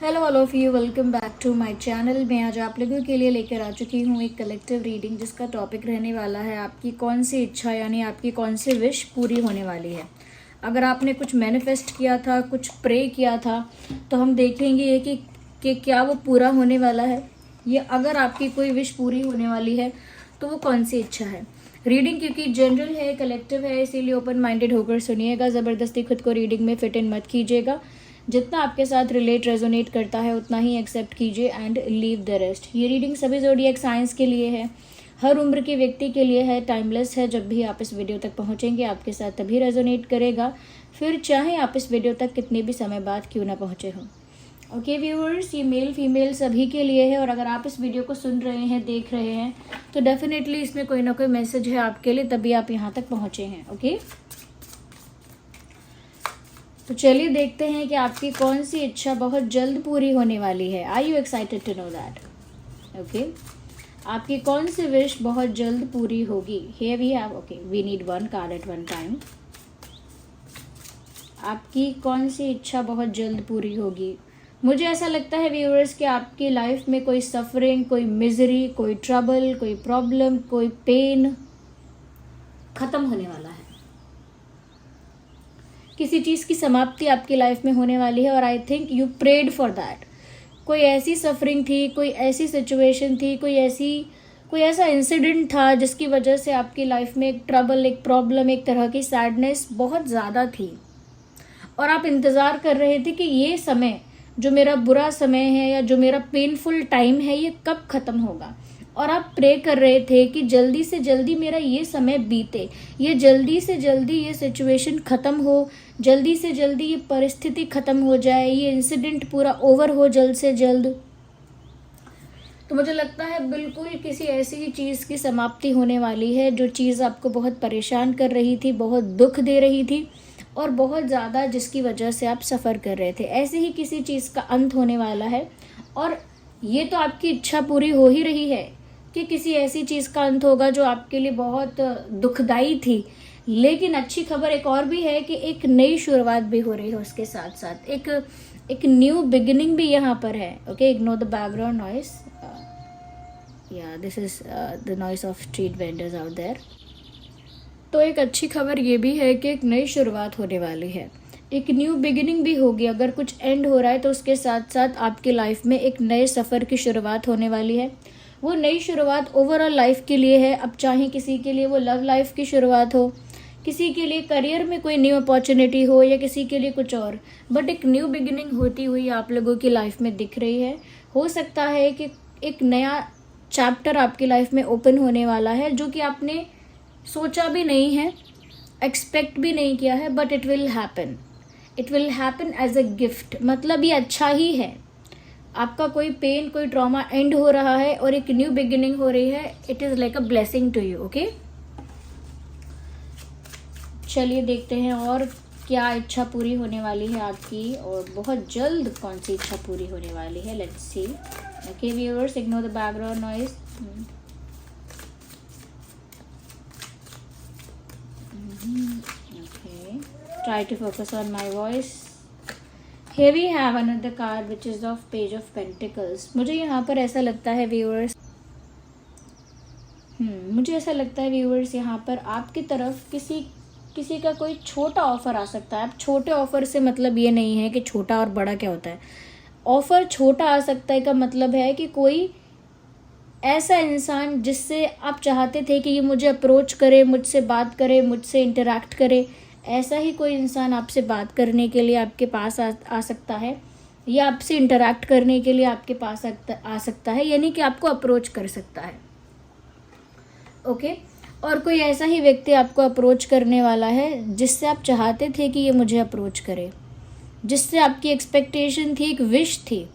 Hello all of you, welcome back to my channel. मैं आज आप लोगों के लिए लेकर आ चुकी हूँ एक कलेक्टिव रीडिंग जिसका टॉपिक रहने वाला है आपकी कौन सी इच्छा यानी आपकी कौन सी विश पूरी होने वाली है। अगर आपने कुछ मैनिफेस्ट किया था, कुछ प्रे किया था, तो हम देखेंगे कि क्या वो पूरा होने वाला है, या अगर आपकी कोई विश पूरी होने वाली है तो वो कौन सी इच्छा है। रीडिंग क्योंकि जनरल है, कलेक्टिव है, इसीलिए ओपन माइंडेड होकर सुनिएगा। ज़बरदस्ती खुद को रीडिंग में फिट इन मत कीजिएगा। जितना आपके साथ रिलेट रेजोनेट करता है उतना ही एक्सेप्ट कीजिए एंड लीव द रेस्ट। ये रीडिंग सभी ज़ोडिएक साइंस के लिए है, हर उम्र के व्यक्ति के लिए है, टाइमलेस है। जब भी आप इस वीडियो तक पहुंचेंगे आपके साथ तभी रेजोनेट करेगा, फिर चाहे आप इस वीडियो तक कितने भी समय बाद क्यों ना पहुंचे हों। ओके व्यूअर्स, ये मेल फीमेल सभी के लिए है, और अगर आप इस वीडियो को सुन रहे हैं, देख रहे हैं, तो डेफिनेटली इसमें कोई ना कोई मैसेज है आपके लिए, तभी आप यहाँ तक पहुँचे हैं। ओके, तो चलिए देखते हैं कि आपकी कौन सी इच्छा बहुत जल्द पूरी होने वाली है। Are you excited to know that? Okay, आपकी कौन सी विश बहुत जल्द पूरी होगी? Here we have, okay, we need one card at one time. आपकी कौन सी इच्छा बहुत जल्द पूरी होगी? मुझे ऐसा लगता है व्यूअर्स कि आपकी लाइफ में कोई सफरिंग, कोई मिजरी, कोई ट्रबल, कोई प्रॉब्लम, कोई पेन खत्म होने वाला है। किसी चीज़ की समाप्ति आपकी लाइफ में होने वाली है, और I think you prayed for that. कोई ऐसी सफरिंग थी, कोई ऐसी सिचुएशन थी, कोई ऐसा इंसिडेंट था जिसकी वजह से आपकी लाइफ में एक ट्रबल, एक प्रॉब्लम, एक तरह की सैडनेस बहुत ज़्यादा थी, और आप इंतज़ार कर रहे थे कि ये समय, जो मेरा बुरा समय है या जो मेरा पेनफुल टाइम है, ये कब ख़त्म होगा। और आप प्रे कर रहे थे कि जल्दी से जल्दी मेरा ये समय बीते, ये जल्दी से जल्दी ये सिचुएशन ख़त्म हो, जल्दी से जल्दी ये परिस्थिति ख़त्म हो जाए, ये इंसिडेंट पूरा ओवर हो जल्द से जल्द। तो मुझे लगता है बिल्कुल किसी ऐसी ही चीज़ की समाप्ति होने वाली है, जो चीज़ आपको बहुत परेशान कर रही थी, बहुत दुख दे रही थी, और बहुत ज़्यादा जिसकी वजह से आप सफ़र कर रहे थे। ऐसे ही किसी चीज़ का अंत होने वाला है, और ये तो आपकी इच्छा पूरी हो ही रही है कि किसी ऐसी चीज़ का अंत होगा जो आपके लिए बहुत दुखदाई थी। लेकिन अच्छी खबर एक और भी है कि एक नई शुरुआत भी हो रही है, उसके साथ साथ एक न्यू बिगिनिंग भी यहाँ पर है। Okay, ignore the background noise, yeah this is the noise of street vendors out there. तो एक अच्छी खबर ये भी है कि एक नई शुरुआत होने वाली है, एक न्यू बिगिनिंग भी होगी। अगर कुछ एंड हो रहा है तो उसके साथ साथ आपकी लाइफ में एक नए सफ़र की शुरुआत होने वाली है। वो नई शुरुआत ओवरऑल लाइफ के लिए है। अब चाहे किसी के लिए वो लव लाइफ की शुरुआत हो, किसी के लिए करियर में कोई न्यू अपॉर्चुनिटी हो, या किसी के लिए कुछ और, बट एक न्यू बिगिनिंग होती हुई आप लोगों की लाइफ में दिख रही है। हो सकता है कि एक नया चैप्टर आपकी लाइफ में ओपन होने वाला है, जो कि आपने सोचा भी नहीं है, एक्सपेक्ट भी नहीं किया है, but it will happen. It will happen as a gift. मतलब ये अच्छा ही है। आपका कोई पेन, कोई ट्रॉमा एंड हो रहा है और एक न्यू बिगिनिंग हो रही है। It is like a blessing to you. Okay, चलिए देखते हैं और क्या इच्छा पूरी होने वाली है आपकी, और बहुत जल्द कौन सी इच्छा पूरी होने वाली है। Let's see. Okay viewers, ignore the background noise. Okay, try to focus on my voice. Here we have another card which is of Page of Pentacles. मुझे यहाँ पर ऐसा लगता है व्यूअर्स, मुझे ऐसा लगता है व्यूअर्स, यहाँ पर आपकी तरफ किसी का कोई छोटा ऑफर आ सकता है। अब छोटे ऑफर से मतलब ये नहीं है कि छोटा और बड़ा क्या होता है। ऑफर छोटा आ सकता है का मतलब है कि कोई ऐसा इंसान जिससे आप चाहते थे कि ये मुझे अप्रोच करे, मुझसे बात करे, मुझसे इंटरेक्ट करे, ऐसा ही कोई इंसान आपसे बात करने के लिए आपके पास आ सकता है, या आपसे इंटरेक्ट करने के लिए आपके पास आ सकता है, यानी कि आपको अप्रोच कर सकता है। ओके, और कोई ऐसा ही व्यक्ति आपको अप्रोच करने वाला है जिससे आप चाहते थे कि ये मुझे अप्रोच करे, जिससे आपकी एक्सपेक्टेशन थी, एक विश थी।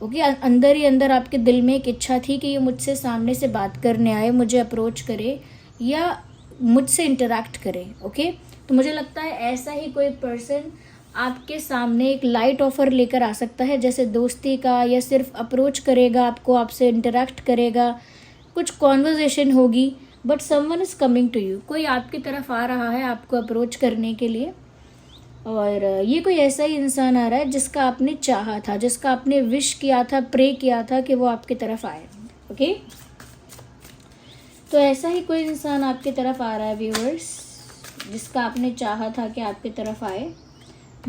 ओके, अंदर ही अंदर आपके दिल में एक इच्छा थी कि ये मुझसे सामने से बात करने आए, मुझे अप्रोच करे या मुझसे इंटरेक्ट करे। ओके, तो मुझे लगता है ऐसा ही कोई पर्सन आपके सामने एक लाइट ऑफर लेकर आ सकता है, जैसे दोस्ती का, या सिर्फ अप्रोच करेगा आपको, आपसे इंटरेक्ट करेगा, कुछ कॉन्वर्जेशन होगी, but someone is coming to you. कोई आपकी तरफ आ रहा है आपको अप्रोच करने के लिए, और ये कोई ऐसा ही इंसान आ रहा है जिसका आपने चाहा था, जिसका आपने विश किया था, प्रे किया था कि वो आपकी तरफ आए। ओके, तो ऐसा ही कोई इंसान आपकी तरफ आ रहा है व्यूअर्स, जिसका आपने चाहा था कि आपकी तरफ आए।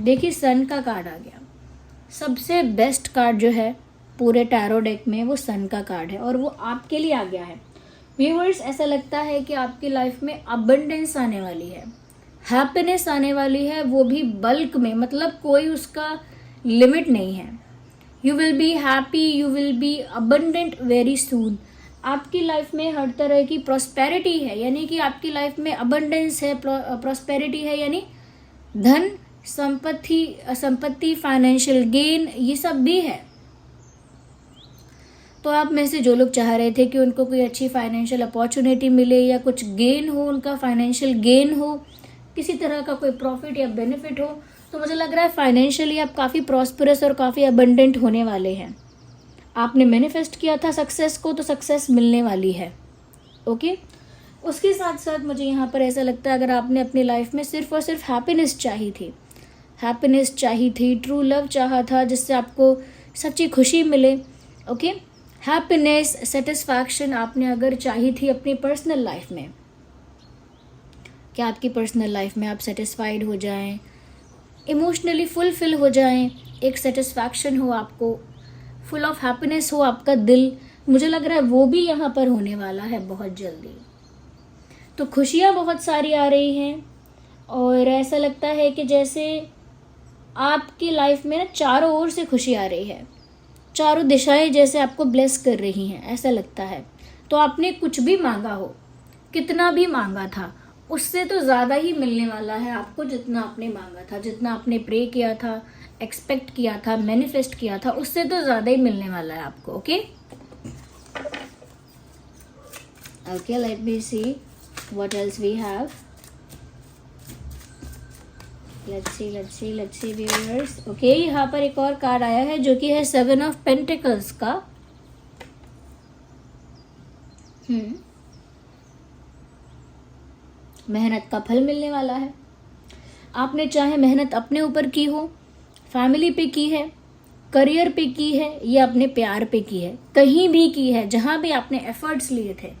देखिए सन का कार्ड आ गया। सबसे बेस्ट कार्ड जो है पूरे टैरो डेक में वो सन का कार्ड है और वो आपके लिए आ गया है। व्यूअर्स, ऐसा लगता है कि आपकी लाइफ में अबंडेंस आने वाली है, हैप्पीनेस आने वाली है, वो भी बल्क में, मतलब कोई उसका लिमिट नहीं है। You will be happy, you will be abundant very soon. आपकी लाइफ में हर तरह की प्रॉस्पेरिटी है, यानी कि आपकी लाइफ में अबंडेंस है, प्रॉस्पेरिटी है, यानी धन, संपत्ति, फाइनेंशियल गेन, ये सब भी है। तो आप में से जो लोग चाह रहे थे कि उनको कोई अच्छी फाइनेंशियल अपॉर्चुनिटी मिले या कुछ गेन हो, उनका फाइनेंशियल गेन हो, किसी तरह का कोई प्रॉफिट या बेनिफिट हो, तो मुझे लग रहा है फाइनेंशियली आप काफ़ी प्रॉस्परस और काफ़ी अबंडेंट होने वाले हैं। आपने मैनिफेस्ट किया था सक्सेस को, तो सक्सेस मिलने वाली है। ओके, उसके साथ साथ मुझे यहाँ पर ऐसा लगता है अगर आपने अपनी लाइफ में सिर्फ और सिर्फ हैप्पीनेस चाहिए थी, ट्रू लव चाहा था जिससे आपको सच्ची खुशी मिले। ओके, हैप्पीनेस, सेटिस्फैक्शन आपने अगर चाही थी अपनी पर्सनल लाइफ में, कि आपकी पर्सनल लाइफ में आप सेटिस्फाइड हो जाएं, इमोशनली फुलफिल हो जाएं, एक सेटिस्फैक्शन हो आपको, फुल ऑफ हैप्पीनेस हो आपका दिल, मुझे लग रहा है वो भी यहाँ पर होने वाला है बहुत जल्दी। तो खुशियाँ बहुत सारी आ रही हैं और ऐसा लगता है कि जैसे आपकी लाइफ में ना चारों ओर से खुशी आ रही है, चारों दिशाएं जैसे आपको ब्लेस कर रही हैं, ऐसा लगता है। तो आपने कुछ भी मांगा हो, कितना भी मांगा था, उससे तो ज़्यादा ही मिलने वाला है आपको जितना आपने मांगा था, जितना आपने प्रे किया था, एक्सपेक्ट किया था, मैनिफेस्ट किया था, उससे तो ज़्यादा ही मिलने वाला है आपको। Okay okay, let me see what else we have. Let's see viewers. Okay, यहाँ पर एक और कार्ड आया है जो कि है 7 ऑफ पेंटिकल्स का। मेहनत का फल मिलने वाला है। आपने चाहे मेहनत अपने ऊपर की हो, फैमिली पे की है, करियर पे की है या अपने प्यार पे की है, कहीं भी की है, जहां भी आपने एफर्ट्स लिए थे,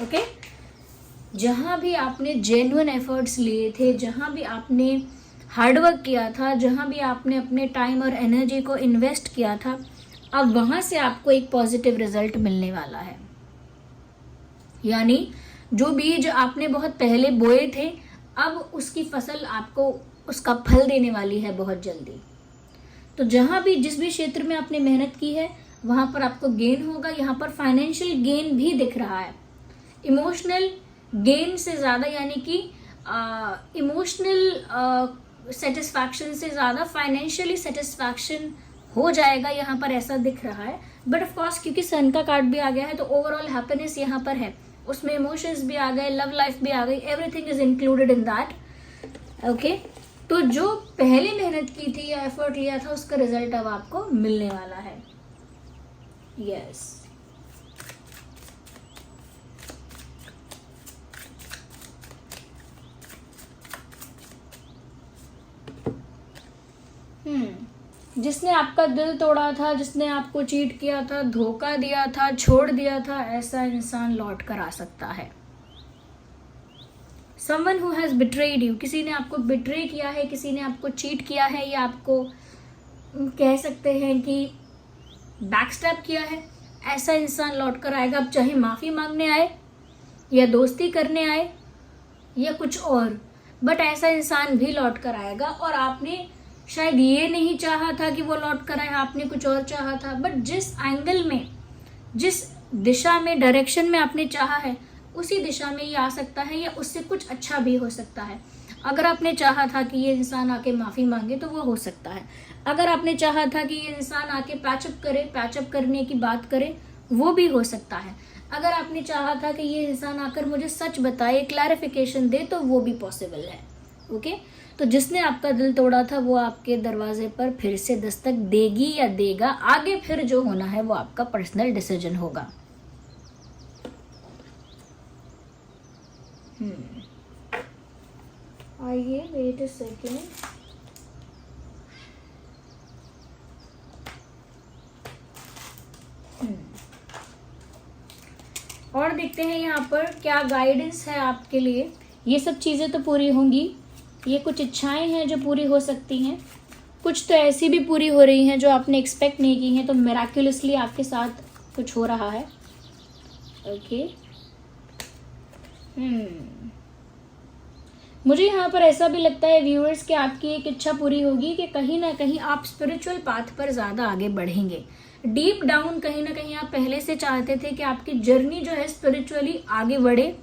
ओके, जहां भी आपने जेन्युइन एफर्ट्स लिए थे, जहां भी आपने हार्डवर्क किया था, जहां भी आपने अपने टाइम और एनर्जी को इन्वेस्ट किया था, अब वहां से आपको एक पॉजिटिव रिजल्ट मिलने वाला है। यानी जो बीज आपने बहुत पहले बोए थे, अब उसकी फसल आपको उसका फल देने वाली है बहुत जल्दी। तो जहां भी, जिस भी क्षेत्र में आपने मेहनत की है, वहां पर आपको गेन होगा। यहाँ पर फाइनेंशियल गेन भी दिख रहा है, इमोशनल गेन से ज़्यादा, यानी कि इमोशनल सेटिस्फैक्शन से ज़्यादा फाइनेंशियली सेटिस्फैक्शन हो जाएगा, यहाँ पर ऐसा दिख रहा है। बट ऑफ कोर्स क्योंकि सन का कार्ड भी आ गया है, तो ओवरऑल हैप्पीनेस यहाँ पर है, उसमें इमोशंस भी आ गए, लव लाइफ भी आ गई, everything is included in that. Okay, तो जो पहले मेहनत की थी या एफर्ट लिया था, उसका रिजल्ट अब आपको मिलने वाला है। यस, जिसने आपका दिल तोड़ा था, जिसने आपको चीट किया था, धोखा दिया था, छोड़ दिया था, ऐसा इंसान लौट कर आ सकता है। Someone who has betrayed you, किसी ने आपको बिट्रे किया है, किसी ने आपको चीट किया है, या आपको कह सकते हैं कि बैकस्टैप किया है, ऐसा इंसान लौट कर आएगा। अब चाहे माफ़ी मांगने आए या दोस्ती करने आए या कुछ और, बट ऐसा इंसान भी लौट कर आएगा। और आपने शायद ये नहीं चाहा था कि वो लौट कर आए, आपने कुछ और चाहा था, बट जिस एंगल में, जिस दिशा में, डायरेक्शन में आपने चाहा है, उसी दिशा में ये आ सकता है, या उससे कुछ अच्छा भी हो सकता है। अगर आपने चाहा था कि ये इंसान आके माफ़ी मांगे, तो वो हो सकता है। अगर आपने चाहा था कि ये इंसान आके पैचअप करे, पैचअप करने की बात करे, वो भी हो सकता है। अगर आपने चाहा था कि ये इंसान आकर मुझे सच बताए, क्लैरिफिकेशन दे, तो वो भी पॉसिबल है। ओके, तो जिसने आपका दिल तोड़ा था, वो आपके दरवाजे पर फिर से दस्तक देगी या देगा। आगे फिर जो होना है वो आपका पर्सनल डिसीजन होगा। आइए, वेट अ सेकेंड। और देखते हैं यहाँ पर क्या गाइडेंस है आपके लिए। ये सब चीज़ें तो पूरी होंगी, ये कुछ इच्छाएं हैं जो पूरी हो सकती हैं, कुछ तो ऐसी भी पूरी हो रही हैं जो आपने एक्सपेक्ट नहीं की हैं, तो मिराक्युलसली आपके साथ कुछ हो रहा है। ओके। मुझे यहाँ पर ऐसा भी लगता है व्यूअर्स कि आपकी एक इच्छा पूरी होगी कि कहीं ना कहीं आप स्पिरिचुअल पाथ पर ज़्यादा आगे बढ़ेंगे। डीप डाउन कहीं ना कहीं आप पहले से चाहते थे कि आपकी जर्नी जो है स्पिरिचुअली आगे बढ़े,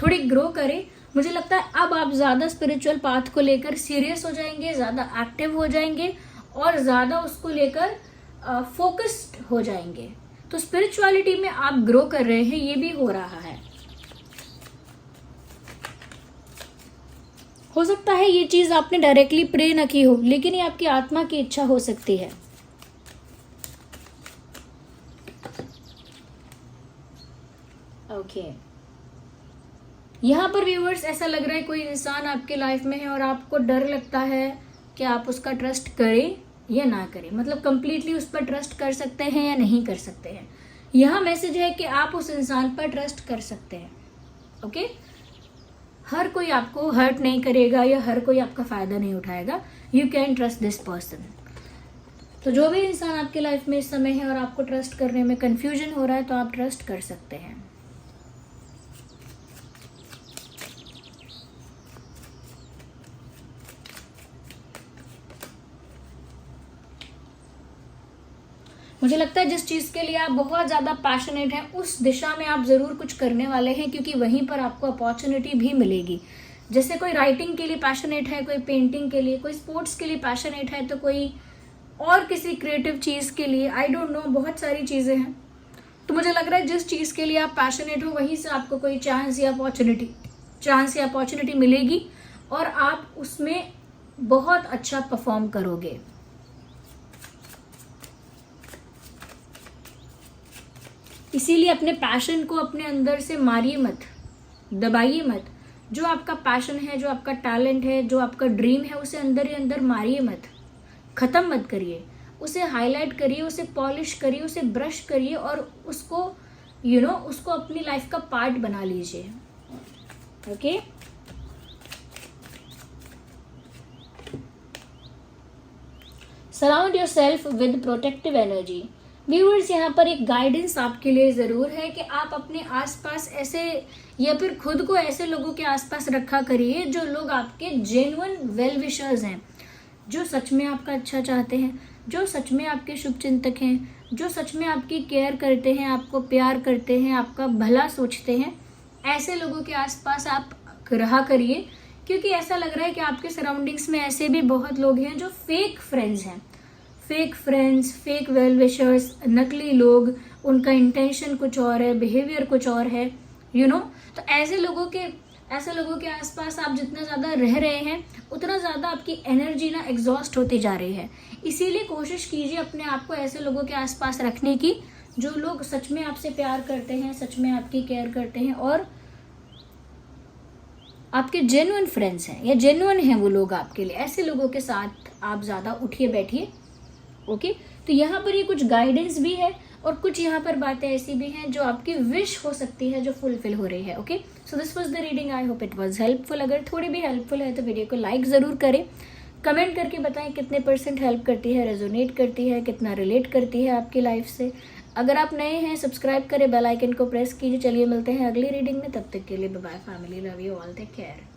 थोड़ी ग्रो करे। मुझे लगता है अब आप ज़्यादा स्पिरिचुअल पाथ को लेकर सीरियस हो जाएंगे, ज़्यादा एक्टिव हो जाएंगे और ज़्यादा उसको लेकर फोकस्ड हो जाएंगे। तो स्पिरिचुअलिटी में आप ग्रो कर रहे हैं, ये भी हो रहा है। हो सकता है ये चीज़ आपने डायरेक्टली प्रे न की हो, लेकिन ये आपकी आत्मा की इच्छा हो सकती है। ओके। यहाँ पर व्यूअर्स ऐसा लग रहा है कोई इंसान आपके लाइफ में है और आपको डर लगता है कि आप उसका ट्रस्ट करें या ना करें, मतलब कंप्लीटली उस पर ट्रस्ट कर सकते हैं या नहीं कर सकते हैं। यहाँ मैसेज है कि आप उस इंसान पर ट्रस्ट कर सकते हैं। ओके। हर कोई आपको हर्ट नहीं करेगा या हर कोई आपका फायदा नहीं उठाएगा। You can trust this person. तो जो भी इंसान आपके लाइफ में इस समय है और आपको ट्रस्ट करने में कंफ्यूजन हो रहा है, तो आप ट्रस्ट कर सकते हैं। मुझे लगता है जिस चीज़ के लिए आप बहुत ज़्यादा पैशनेट हैं उस दिशा में आप ज़रूर कुछ करने वाले हैं, क्योंकि वहीं पर आपको अपॉर्चुनिटी भी मिलेगी। जैसे कोई राइटिंग के लिए पैशनेट है, कोई पेंटिंग के लिए, कोई स्पोर्ट्स के लिए पैशनेट है, तो कोई और किसी क्रिएटिव चीज़ के लिए, आई डोंट नो, बहुत सारी चीज़ें हैं। तो मुझे लग रहा है जिस चीज़ के लिए आप पैशनेट हो वहीं से आपको कोई चांस या अपॉर्चुनिटी मिलेगी और आप उसमें बहुत अच्छा परफॉर्म करोगे। इसीलिए अपने पैशन को अपने अंदर से मारिए मत, दबाइए मत। जो आपका पैशन है, जो आपका टैलेंट है, जो आपका ड्रीम है, उसे अंदर ही अंदर मारिए मत, ख़त्म मत करिए। उसे हाईलाइट करिए, उसे पॉलिश करिए, उसे ब्रश करिए और उसको उसको अपनी लाइफ का पार्ट बना लीजिए। Okay. Surround yourself with protective energy. Viewers, यहाँ पर एक गाइडेंस आपके लिए ज़रूर है कि आप अपने आसपास ऐसे या फिर खुद को ऐसे लोगों के आसपास रखा करिए जो लोग आपके जेन्युइन वेल विशर्स हैं, जो सच में आपका अच्छा चाहते हैं, जो सच में आपके शुभ चिंतक हैं, जो सच में आपकी केयर करते हैं, आपको प्यार करते हैं, आपका भला सोचते हैं। ऐसे लोगों के आसपास आप रहा करिए, क्योंकि ऐसा लग रहा है कि आपके सराउंडिंग्स में ऐसे भी बहुत लोग हैं जो फेक फ्रेंड्स हैं, fake friends, fake well wishers, नकली लोग। उनका इंटेंशन कुछ और है, बिहेवियर कुछ और है, तो ऐसे लोगों के आसपास आप जितना ज़्यादा रह रहे हैं उतना ज़्यादा आपकी एनर्जी ना एग्जॉस्ट होती जा रही है। इसीलिए कोशिश कीजिए अपने आप को ऐसे लोगों के आसपास रखने की जो लोग सच में आपसे प्यार करते हैं, सच में आपकी केयर करते हैं और आपके जेन्युइन फ्रेंड्स हैं या जेन्युइन हैं वो लोग आपके लिए। ऐसे लोगों के साथ आप ज़्यादा उठिए बैठिए। ओके। तो यहाँ पर ये कुछ गाइडेंस भी है और कुछ यहाँ पर बातें ऐसी भी हैं जो आपकी विश हो सकती है जो फुलफिल हो रही है। Okay. So this was the reading. I hope it was helpful. अगर थोड़ी भी हेल्पफुल है तो वीडियो को लाइक ज़रूर करें, कमेंट करके बताएं कितने % हेल्प करती है, रेजोनेट करती है, कितना रिलेट करती है आपकी लाइफ से। अगर आप नए हैं सब्सक्राइब करें, बेल आइकन को प्रेस कीजिए। चलिए मिलते हैं अगली रीडिंग में, तब तक के लिए bye bye family, love you all, take care.